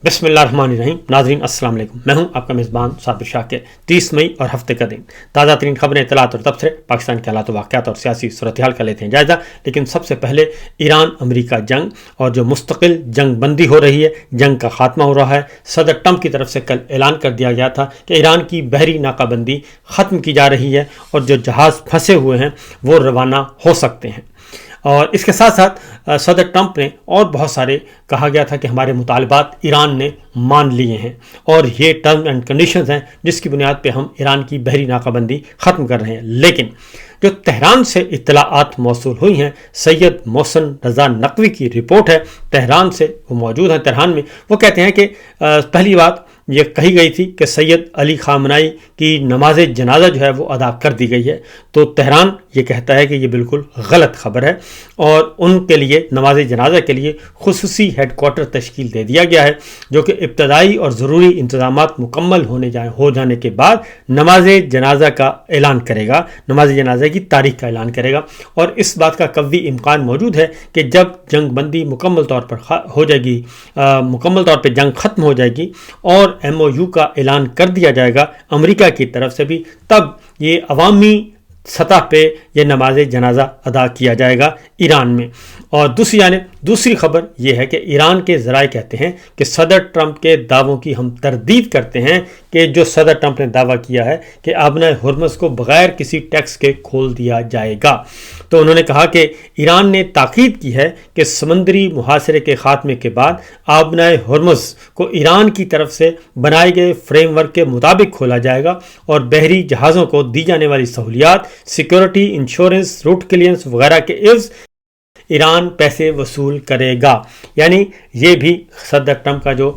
بسم اللہ الرحمن الرحیم. ناظرین السلام علیکم. میں ہوں آپ کا میزبان صابر شاکر. 30 مئی اور ہفتے کا دن. تازہ ترین خبریں، اطلاعات اور تبصرے پاکستان کے حالات و واقعات اور سیاسی صورتحال کا لیتے ہیں جائزہ. لیکن سب سے پہلے ایران امریکہ جنگ اور جو مستقل جنگ بندی ہو رہی ہے، جنگ کا خاتمہ ہو رہا ہے. صدر ٹرمپ کی طرف سے کل اعلان کر دیا گیا تھا کہ ایران کی بحری ناکہ بندی ختم کی جا رہی ہے اور جو جہاز پھنسے ہوئے ہیں وہ روانہ ہو سکتے ہیں. اور اس کے ساتھ ساتھ صدر ٹرمپ نے اور بہت سارے کہا گیا تھا کہ ہمارے مطالبات ایران نے مان لیے ہیں اور یہ ٹرم اینڈ کنڈیشنز ہیں جس کی بنیاد پہ ہم ایران کی بحری ناکہ بندی ختم کر رہے ہیں. لیکن جو تہران سے اطلاعات موصول ہوئی ہیں، سید محسن رضا نقوی کی رپورٹ ہے، تہران سے وہ موجود ہیں تہران میں. وہ کہتے ہیں کہ پہلی بات یہ کہی گئی تھی کہ سید علی خامنائی کی نماز جنازہ جو ہے وہ ادا کر دی گئی ہے. تو تہران یہ کہتا ہے کہ یہ بالکل غلط خبر ہے اور ان کے لیے نماز جنازہ کے لیے خصوصی ہیڈ کوارٹر تشکیل دے دیا گیا ہے، جو کہ ابتدائی اور ضروری انتظامات مکمل ہو جانے کے بعد نماز جنازہ کا اعلان کرے گا، نماز جنازہ کی تاریخ کا اعلان کرے گا. اور اس بات کا قوی امکان موجود ہے کہ جب جنگ بندی مکمل طور پر ہو جائے گی، مکمل طور پہ جنگ ختم ہو جائے گی اور MOU کا اعلان کر دیا جائے گا امریکہ کی طرف سے بھی، تب یہ عوامی سطح پہ یہ نماز جنازہ ادا کیا جائے گا ایران میں. اور دوسری جانب دوسری خبر یہ ہے کہ ایران کے ذرائع کہتے ہیں کہ صدر ٹرمپ کے دعووں کی ہم تردید کرتے ہیں کہ جو صدر ٹرمپ نے دعویٰ کیا ہے کہ آبنۂ ہرمز کو بغیر کسی ٹیکس کے کھول دیا جائے گا. تو انہوں نے کہا کہ ایران نے تاکید کی ہے کہ سمندری محاصرے کے خاتمے کے بعد آبنۂ ہرمز کو ایران کی طرف سے بنائے گئے فریم ورک کے مطابق کھولا جائے گا اور بحری جہازوں کو دی جانے والی سہولیات، سیکیورٹی، انشورنس، روٹ کلیئرنس وغیرہ کے عوض ایران پیسے وصول کرے گا. یعنی یہ بھی صدر ٹرمپ کا جو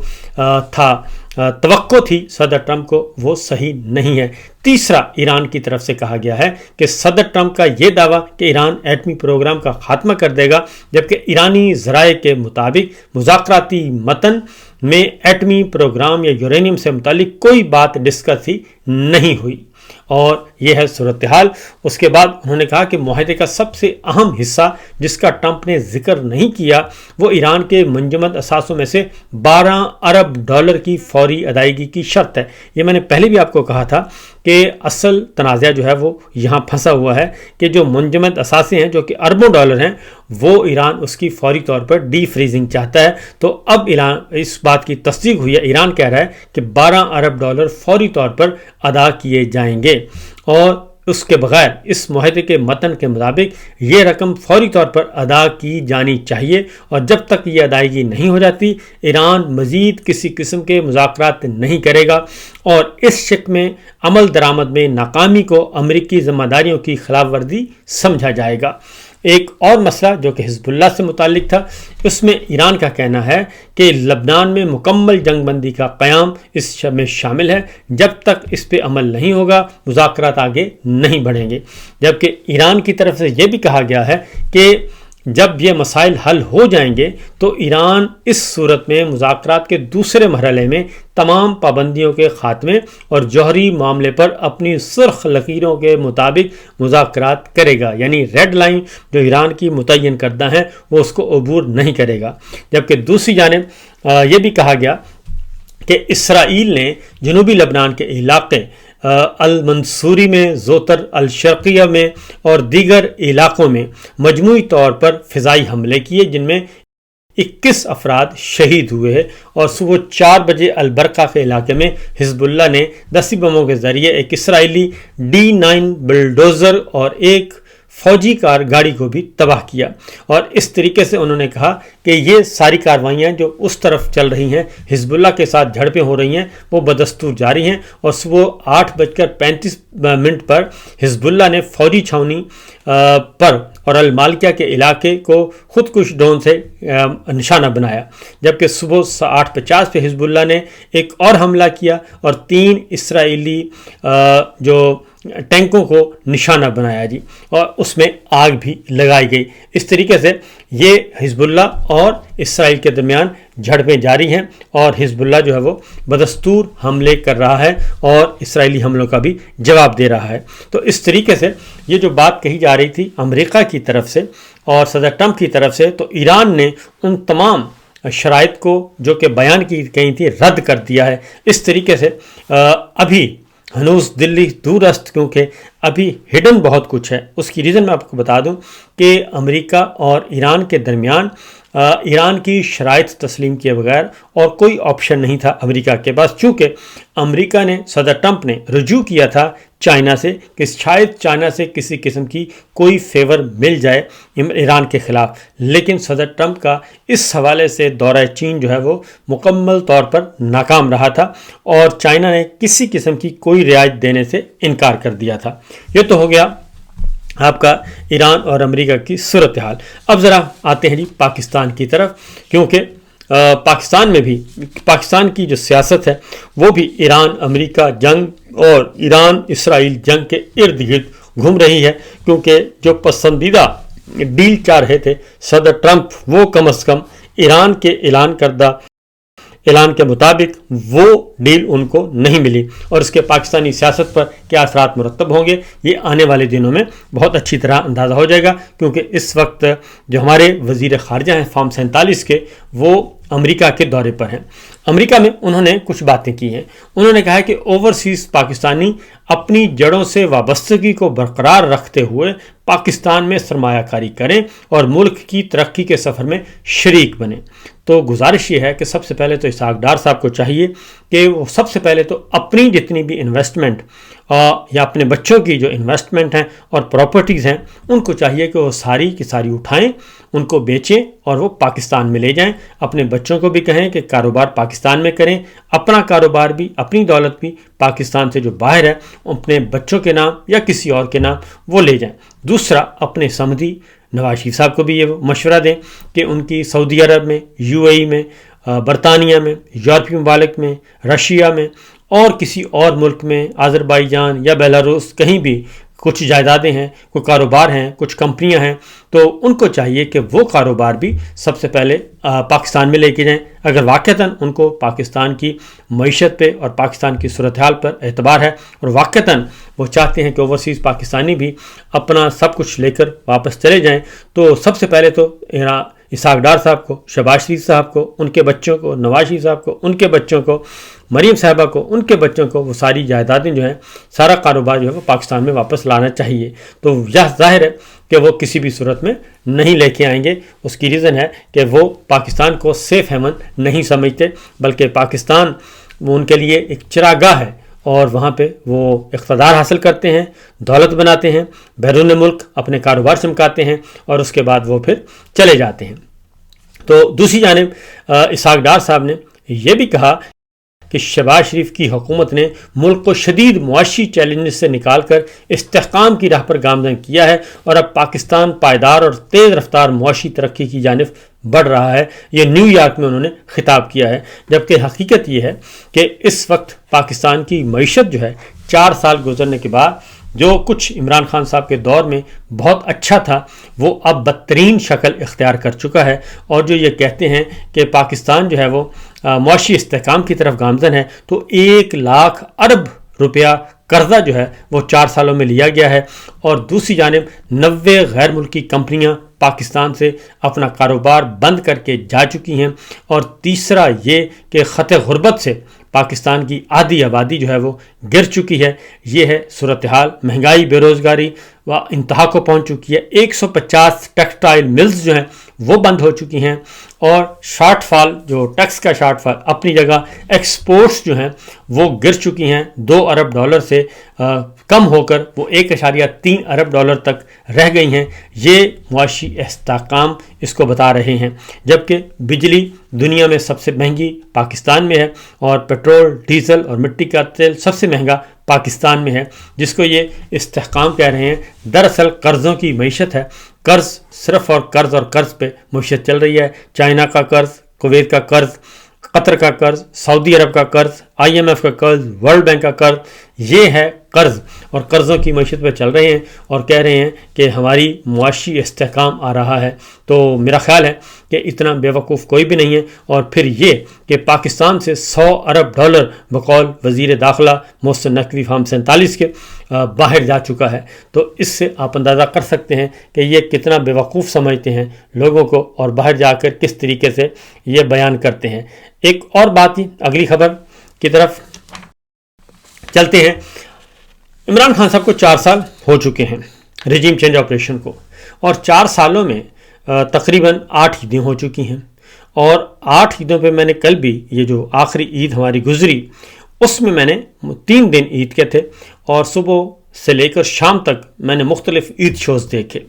توقع تھی صدر ٹرمپ کو، وہ صحیح نہیں ہے. تیسرا، ایران کی طرف سے کہا گیا ہے کہ صدر ٹرمپ کا یہ دعویٰ کہ ایران ایٹمی پروگرام کا خاتمہ کر دے گا، جبکہ ایرانی ذرائع کے مطابق مذاکراتی متن میں ایٹمی پروگرام یا یورینیم سے متعلق کوئی بات ڈسکس ہی نہیں ہوئی. اور یہ ہے صورتحال. اس کے بعد انہوں نے کہا کہ معاہدے کا سب سے اہم حصہ جس کا ٹرمپ نے ذکر نہیں کیا وہ ایران کے منجمد اثاثوں میں سے 12 ارب ڈالر کی فوری ادائیگی کی شرط ہے. یہ میں نے پہلے بھی آپ کو کہا تھا کہ اصل تنازع جو ہے وہ یہاں پھنسا ہوا ہے کہ جو منجمد اثاثے ہیں جو کہ اربوں ڈالر ہیں، وہ ایران اس کی فوری طور پر ڈی فریزنگ چاہتا ہے. تو اب ایران اس بات کی تصدیق ہوئی ہے، ایران کہہ رہا ہے کہ 12 ارب ڈالر فوری طور پر ادا کیے جائیں گے اور اس کے بغیر اس معاہدے کے متن کے مطابق یہ رقم فوری طور پر ادا کی جانی چاہیے. اور جب تک یہ ادائیگی نہیں ہو جاتی ایران مزید کسی قسم کے مذاکرات نہیں کرے گا اور اس شک میں عمل درآمد میں ناکامی کو امریکی ذمہ داریوں کی خلاف ورزی سمجھا جائے گا. ایک اور مسئلہ جو کہ حزب اللہ سے متعلق تھا، اس میں ایران کا کہنا ہے کہ لبنان میں مکمل جنگ بندی کا قیام اس میں شامل ہے. جب تک اس پہ عمل نہیں ہوگا مذاکرات آگے نہیں بڑھیں گے. جبکہ ایران کی طرف سے یہ بھی کہا گیا ہے کہ جب یہ مسائل حل ہو جائیں گے تو ایران اس صورت میں مذاکرات کے دوسرے مرحلے میں تمام پابندیوں کے خاتمے اور جوہری معاملے پر اپنی سرخ لکیروں کے مطابق مذاکرات کرے گا. یعنی ریڈ لائن جو ایران کی متعین کردہ ہیں وہ اس کو عبور نہیں کرے گا. جبکہ دوسری جانب یہ بھی کہا گیا کہ اسرائیل نے جنوبی لبنان کے علاقے المنصوری میں، زوتر الشرقیہ میں اور دیگر علاقوں میں مجموعی طور پر فضائی حملے کیے، جن میں 21 افراد شہید ہوئے ہیں. اور صبح 4 بجے البرقہ کے علاقے میں حزب اللہ نے دستی بموں کے ذریعے ایک اسرائیلی D9 بلڈوزر اور ایک فوجی گاڑی کو بھی تباہ کیا. اور اس طریقے سے انہوں نے کہا کہ یہ ساری کارروائیاں جو اس طرف چل رہی ہیں، حزب اللہ کے ساتھ جھڑپیں ہو رہی ہیں، وہ بدستور جاری ہیں. اور صبح 8:35 پر حزب اللہ نے فوجی چھاؤنی پر اور المالکیہ کے علاقے کو خودکش ڈرون سے نشانہ بنایا. جبکہ صبح 8:50 پہ حزب اللہ نے ایک اور حملہ کیا اور 3 اسرائیلی جو ٹینکوں کو نشانہ بنایا جی، اور اس میں آگ بھی لگائی گئی. اس طریقے سے یہ حزب اللہ اور اسرائیل کے درمیان جھڑپیں جاری ہیں اور حزب اللہ جو ہے وہ بدستور حملے کر رہا ہے اور اسرائیلی حملوں کا بھی جواب دے رہا ہے. تو اس طریقے سے یہ جو بات کہی جا رہی تھی امریکہ کی طرف سے اور صدر ٹرمپ کی طرف سے، تو ایران نے ان تمام شرائط کو جو کہ بیان کی گئی تھی رد کر دیا ہے. اس طریقے سے ابھی ہنوز دلی دور است، کیونکہ ابھی ہڈن بہت کچھ ہے. اس کی ریزن میں آپ کو بتا دوں کہ امریکہ اور ایران کے درمیان ایران کی شرائط تسلیم کیے بغیر اور کوئی آپشن نہیں تھا امریکہ کے پاس، چونکہ امریکہ نے صدر ٹرمپ نے رجوع کیا تھا چائنا سے کہ شاید چائنا سے کسی قسم کی کوئی فیور مل جائے ایران کے خلاف، لیکن صدر ٹرمپ کا اس حوالے سے دورہ چین جو ہے وہ مکمل طور پر ناکام رہا تھا اور چائنا نے کسی قسم کی کوئی رعایت دینے سے انکار کر دیا تھا. یہ تو ہو گیا آپ کا ایران اور امریکہ کی صورتحال. اب ذرا آتے ہیں جی پاکستان کی طرف، کیونکہ پاکستان میں بھی پاکستان کی جو سیاست ہے وہ بھی ایران امریکہ جنگ اور ایران اسرائیل جنگ کے ارد گرد گھوم رہی ہے، کیونکہ جو پسندیدہ ڈیل چاہ رہے تھے صدر ٹرمپ وہ کم از کم ایران کے اعلان کے مطابق وہ ڈیل ان کو نہیں ملی، اور اس کے پاکستانی سیاست پر کیا اثرات مرتب ہوں گے یہ آنے والے دنوں میں بہت اچھی طرح اندازہ ہو جائے گا. کیونکہ اس وقت جو ہمارے وزیر خارجہ ہیں فارم 47 کے، وہ امریکہ کے دورے پر ہیں. امریکہ میں انہوں نے کچھ باتیں کی ہیں. انہوں نے کہا کہ اوورسیز پاکستانی اپنی جڑوں سے وابستگی کو برقرار رکھتے ہوئے پاکستان میں سرمایہ کاری کریں اور ملک کی ترقی کے سفر میں شریک بنیں. تو گزارش یہ ہے کہ سب سے پہلے تو اسحاق ڈار صاحب کو چاہیے کہ وہ سب سے پہلے تو اپنی جتنی بھی انویسٹمنٹ یا اپنے بچوں کی جو انویسٹمنٹ ہیں اور پراپرٹیز ہیں ان کو چاہیے کہ وہ ساری کی ساری اٹھائیں، ان کو بیچیں اور وہ پاکستان میں لے جائیں. اپنے بچوں کو بھی کہیں کہ کاروبار پاکستان میں کریں، اپنا کاروبار بھی اپنی دولت بھی پاکستان سے جو باہر ہے اپنے بچوں کے نام یا کسی اور کے نام وہ لے جائیں. دوسرا، اپنے سمدھی نواز شریف صاحب کو بھی یہ مشورہ دیں کہ ان کی سعودی عرب میں، UAE میں، برطانیہ میں، یورپی ممالک میں، رشیا میں اور کسی اور ملک میں، آذربائیجان یا بیلاروس، کہیں بھی کچھ جائیدادیں ہیں، کوئی کاروبار ہیں، کچھ کمپنیاں ہیں، تو ان کو چاہیے کہ وہ کاروبار بھی سب سے پہلے پاکستان میں لے کے جائیں. اگر واقعتاً ان کو پاکستان کی معیشت پہ اور پاکستان کی صورتحال پر اعتبار ہے اور واقعتاً وہ چاہتے ہیں کہ اوورسیز پاکستانی بھی اپنا سب کچھ لے کر واپس چلے جائیں، تو سب سے پہلے تو اسحاق ڈار صاحب کو، شہباز شریف صاحب کو، ان کے بچوں کو، نواز شریف صاحب کو، ان کے بچوں کو، مریم صاحبہ کو، ان کے بچوں کو وہ ساری جائیدادیں جو ہیں، سارا کاروبار جو ہے وہ پاکستان میں واپس لانا چاہیے. تو یہ ظاہر ہے کہ وہ کسی بھی صورت میں نہیں لے کے آئیں گے. اس کی ریزن ہے کہ وہ پاکستان کو سیف ہیمن نہیں سمجھتے، بلکہ پاکستان وہ ان کے لیے ایک چراگاہ ہے اور وہاں پہ وہ اقتدار حاصل کرتے ہیں، دولت بناتے ہیں، بیرون ملک اپنے کاروبار چمکاتے ہیں اور اس کے بعد وہ پھر چلے جاتے ہیں. تو دوسری جانب اسحاق ڈار صاحب نے یہ بھی کہا کہ شہباز شریف کی حکومت نے ملک کو شدید معاشی چیلنجز سے نکال کر استحکام کی راہ پر گامزن کیا ہے اور اب پاکستان پائیدار اور تیز رفتار معاشی ترقی کی جانب بڑھ رہا ہے. یہ نیو یارک میں انہوں نے خطاب کیا ہے، جبکہ حقیقت یہ ہے کہ اس وقت پاکستان کی معیشت جو ہے 4 سال گزرنے کے بعد جو کچھ عمران خان صاحب کے دور میں بہت اچھا تھا وہ اب بدترین شکل اختیار کر چکا ہے. اور جو یہ کہتے ہیں کہ پاکستان جو ہے وہ معاشی استحکام کی طرف گامزن ہے، تو 1 لاکھ ارب روپیہ قرضہ جو ہے وہ 4 سالوں میں لیا گیا ہے. اور دوسری جانب 90 غیر ملکی کمپنیاں پاکستان سے اپنا کاروبار بند کر کے جا چکی ہیں. اور تیسرا یہ کہ خط غربت سے پاکستان کی آدھی آبادی جو ہے وہ گر چکی ہے. یہ ہے صورتحال. مہنگائی، بے روزگاری و انتہا کو پہنچ چکی ہے. 150 ٹیکسٹائل ملز جو ہیں وہ بند ہو چکی ہیں اور شارٹ فال، جو ٹیکس کا شارٹ فال اپنی جگہ ایکسپورٹس جو ہیں وہ گر چکی ہیں. 2 ارب ڈالر سے کم ہو کر وہ 1.3 ارب ڈالر تک رہ گئی ہیں. یہ معاشی استحکام اس کو بتا رہے ہیں. جبکہ بجلی دنیا میں سب سے مہنگی پاکستان میں ہے اور پیٹرول، ڈیزل اور مٹی کا تیل سب سے مہنگا پاکستان میں ہے، جس کو یہ استحکام کہہ رہے ہیں. دراصل قرضوں کی معیشت ہے. قرض صرف اور قرض پہ معیشت چل رہی ہے. چائنا کا قرض، کویت کا قرض، قطر کا قرض، سعودی عرب کا قرض، IMF کا قرض، ورلڈ بینک کا قرض، یہ ہے قرض اور قرضوں کی معیشت پہ چل رہے ہیں اور کہہ رہے ہیں کہ ہماری معاشی استحکام آ رہا ہے، تو میرا خیال ہے کہ اتنا بیوقوف کوئی بھی نہیں ہے۔ اور پھر یہ کہ پاکستان سے $100 ارب بقول وزیر داخلہ محسن نقوی فارم 47 کے باہر جا چکا ہے، تو اس سے آپ اندازہ کر سکتے ہیں کہ یہ کتنا بیوقوف سمجھتے ہیں لوگوں کو اور باہر جا کر کس طریقے سے یہ بیان کرتے ہیں۔ ایک اور بات ہی، اگلی خبر کی طرف چلتے ہیں۔ عمران خان صاحب کو 4 سال ہو چکے ہیں رجیم چینج آپریشن کو، اور 4 سالوں میں تقریباً 8 عیدیں ہو چکی ہیں، اور 8 عیدوں پہ میں نے کل بھی یہ جو آخری عید ہماری گزری اس میں نے 3 دن عید کے تھے، اور صبح سے لے کر شام تک میں نے مختلف عید شوز دیکھے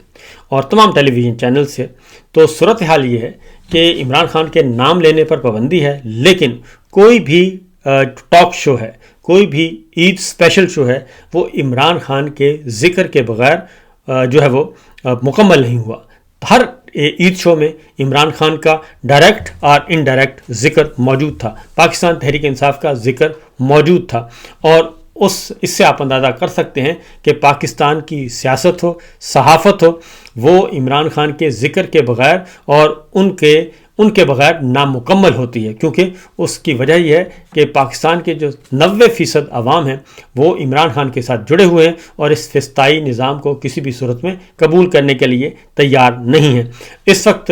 اور تمام ٹیلی ویژن چینل سے۔ تو صورتحال یہ ہے کہ عمران خان کے نام لینے پر پابندی ہے، لیکن کوئی بھی ٹاک شو ہے، کوئی بھی عید اسپیشل شو ہے، وہ عمران خان کے ذکر کے بغیر جو ہے وہ مکمل نہیں ہوا۔ ہر عید شو میں عمران خان کا ڈائریکٹ اور انڈائریکٹ ذکر موجود تھا، پاکستان تحریک انصاف کا ذکر موجود تھا، اور اس سے آپ اندازہ کر سکتے ہیں کہ پاکستان کی سیاست ہو، صحافت ہو، وہ عمران خان کے ذکر کے بغیر اور ان کے بغیر نامکمل ہوتی ہے، کیونکہ اس کی وجہ یہ ہے کہ پاکستان کے جو 90% عوام ہیں وہ عمران خان کے ساتھ جڑے ہوئے ہیں اور اس فسطائی نظام کو کسی بھی صورت میں قبول کرنے کے لیے تیار نہیں ہیں۔ اس وقت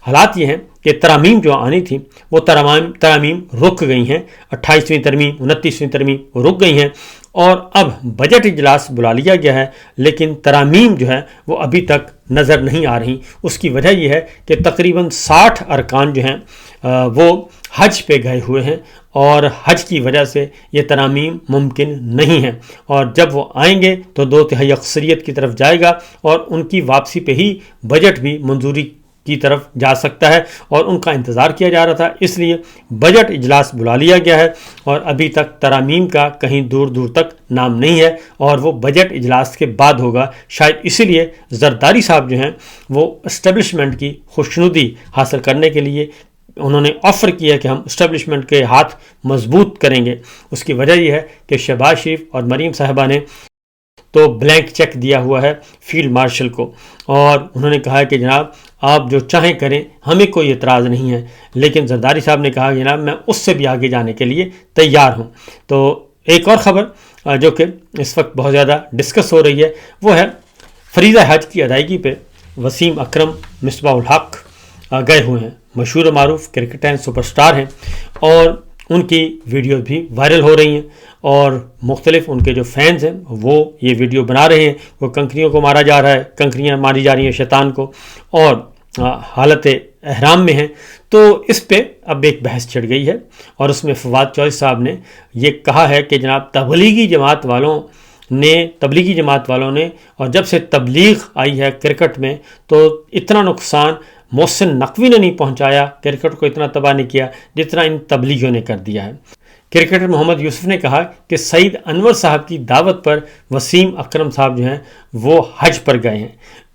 حالات یہ ہیں کہ ترامیم جو آنی تھی وہ ترامیم رک گئی ہیں، 28ویں ترمیم، 29ویں ترمیم رک گئی ہیں، اور اب بجٹ اجلاس بلا لیا گیا ہے، لیکن ترامیم جو ہے وہ ابھی تک نظر نہیں آ رہی۔ اس کی وجہ یہ ہے کہ تقریباً 60 ارکان جو ہیں وہ حج پہ گئے ہوئے ہیں، اور حج کی وجہ سے یہ ترامیم ممکن نہیں ہے، اور جب وہ آئیں گے تو 2/3 اکثریت کی طرف جائے گا، اور ان کی واپسی پہ ہی بجٹ بھی منظوری کی طرف جا سکتا ہے، اور ان کا انتظار کیا جا رہا تھا، اس لیے بجٹ اجلاس بلا لیا گیا ہے، اور ابھی تک ترامیم کا کہیں دور دور تک نام نہیں ہے، اور وہ بجٹ اجلاس کے بعد ہوگا۔ شاید اسی لیے زرداری صاحب جو ہیں وہ اسٹیبلشمنٹ کی خوشنودی حاصل کرنے کے لیے انہوں نے آفر کیا کہ ہم اسٹیبلشمنٹ کے ہاتھ مضبوط کریں گے۔ اس کی وجہ یہ ہے کہ شہباز شریف اور مریم صاحبہ نے تو بلینک چیک دیا ہوا ہے فیلڈ مارشل کو، اور انہوں نے کہا ہے کہ جناب آپ جو چاہیں کریں، ہمیں کوئی اعتراض نہیں ہے، لیکن زرداری صاحب نے کہا کہ جناب میں اس سے بھی آگے جانے کے لیے تیار ہوں۔ تو ایک اور خبر جو کہ اس وقت بہت زیادہ ڈسکس ہو رہی ہے وہ ہے فریضہ حج کی ادائیگی پہ وسیم اکرم مصباح الحق گئے ہوئے ہیں، مشہور و معروف کرکٹ اینڈ سپر سٹار ہیں، اور ان کی ویڈیوز بھی وائرل ہو رہی ہیں، اور مختلف ان کے جو فینز ہیں وہ یہ ویڈیو بنا رہے ہیں، وہ کنکریوں کو مارا جا رہا ہے، کنکریاں ماری جا رہی ہیں شیطان کو، اور حالت احرام میں ہیں۔ تو اس پہ اب ایک بحث چڑھ گئی ہے، اور اس میں فواد چوہدری صاحب نے یہ کہا ہے کہ جناب تبلیغی جماعت والوں نے اور جب سے تبلیغ آئی ہے کرکٹ میں تو اتنا نقصان محسن نقوی نے نہیں پہنچایا، کرکٹ کو اتنا تباہ نہیں کیا جتنا ان تبلیغیوں نے کر دیا ہے۔ کرکٹر محمد یوسف نے کہا کہ سعید انور صاحب کی دعوت پر وسیم اکرم صاحب جو ہیں وہ حج پر گئے ہیں۔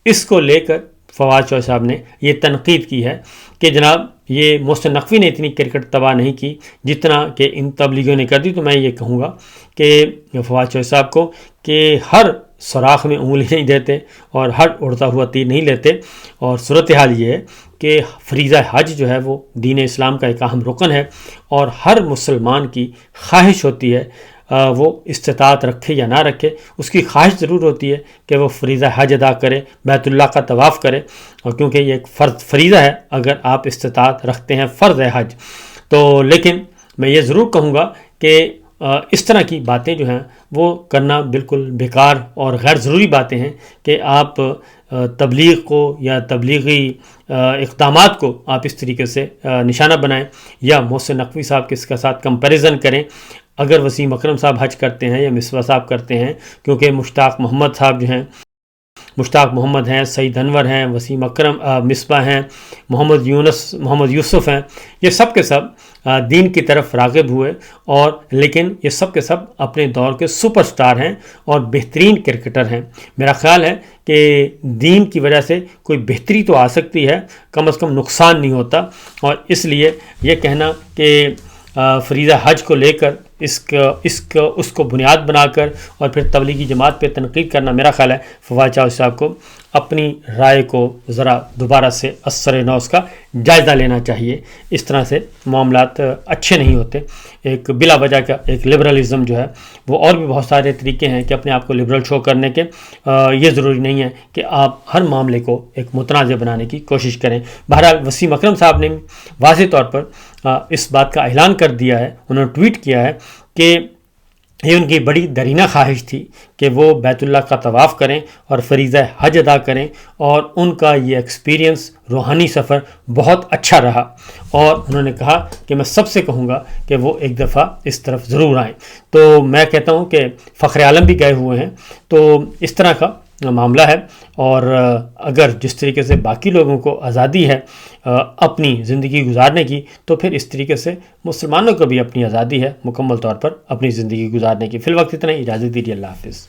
اس کو لے کر فواد چوہدری صاحب نے یہ تنقید کی ہے کہ جناب یہ محسن نقوی نے اتنی کرکٹ تباہ نہیں کی جتنا کہ ان تبلیغیوں نے کر دی۔ تو میں یہ کہوں گا کہ فواد چوہدری صاحب کو کہ ہر سوراخ میں انگلی نہیں دیتے اور ہر اڑتا ہوا تیر نہیں لیتے، اور صورتحال یہ ہے کہ فریضہ حج جو ہے وہ دین اسلام کا ایک اہم رکن ہے، اور ہر مسلمان کی خواہش ہوتی ہے وہ استطاعت رکھے یا نہ رکھے، اس کی خواہش ضرور ہوتی ہے کہ وہ فریضہ حج ادا کرے، بیت اللہ کا طواف کرے، اور کیونکہ یہ ایک فریضہ ہے اگر آپ استطاعت رکھتے ہیں فرض حج تو۔ لیکن میں یہ ضرور کہوں گا کہ اس طرح کی باتیں جو ہیں وہ کرنا بالکل بیکار اور غیر ضروری باتیں ہیں کہ آپ تبلیغ کو یا تبلیغی اقدامات کو آپ اس طریقے سے نشانہ بنائیں یا محسن نقوی صاحب کے اس کے ساتھ کمپیریزن کریں۔ اگر وسیم اکرم صاحب حج کرتے ہیں یا مصباح صاحب کرتے ہیں، کیونکہ مشتاق محمد صاحب جو ہیں، مشتاق محمد ہیں، سعید انور ہیں، وسیم اکرم مصباح ہیں، محمد یوسف ہیں، یہ سب کے سب دین کی طرف راغب ہوئے، اور لیکن یہ سب کے سب اپنے دور کے سپر سٹار ہیں اور بہترین کرکٹر ہیں۔ میرا خیال ہے کہ دین کی وجہ سے کوئی بہتری تو آ سکتی ہے، کم از کم نقصان نہیں ہوتا، اور اس لیے یہ کہنا کہ فریضہ حج کو لے کر اس کو بنیاد بنا کر اور پھر تبلیغی جماعت پہ تنقید کرنا، میرا خیال ہے فواد چاوش صاحب کو اپنی رائے کو ذرا دوبارہ سے اثر نو اس کا جائزہ لینا چاہیے۔ اس طرح سے معاملات اچھے نہیں ہوتے۔ ایک بلا وجہ کا ایک لبرلزم جو ہے وہ، اور بھی بہت سارے طریقے ہیں کہ اپنے آپ کو لبرل شو کرنے کے، یہ ضروری نہیں ہے کہ آپ ہر معاملے کو ایک متنازع بنانے کی کوشش کریں۔ بہرحال وسیم اکرم صاحب نے واضح طور پر اس بات کا اعلان کر دیا ہے، انہوں نے ٹویٹ کیا ہے کہ یہ ان کی بڑی درینہ خواہش تھی کہ وہ بیت اللہ کا طواف کریں اور فریضہ حج ادا کریں، اور ان کا یہ ایکسپیرینس روحانی سفر بہت اچھا رہا، اور انہوں نے کہا کہ میں سب سے کہوں گا کہ وہ ایک دفعہ اس طرف ضرور آئیں۔ تو میں کہتا ہوں کہ فخر عالم بھی گئے ہوئے ہیں، تو اس طرح کا معاملہ ہے، اور اگر جس طریقے سے باقی لوگوں کو آزادی ہے اپنی زندگی گزارنے کی، تو پھر اس طریقے سے مسلمانوں کو بھی اپنی آزادی ہے مکمل طور پر اپنی زندگی گزارنے کی۔ فی الوقت اتنا ہی، اجازت دیجیے، اللہ حافظ۔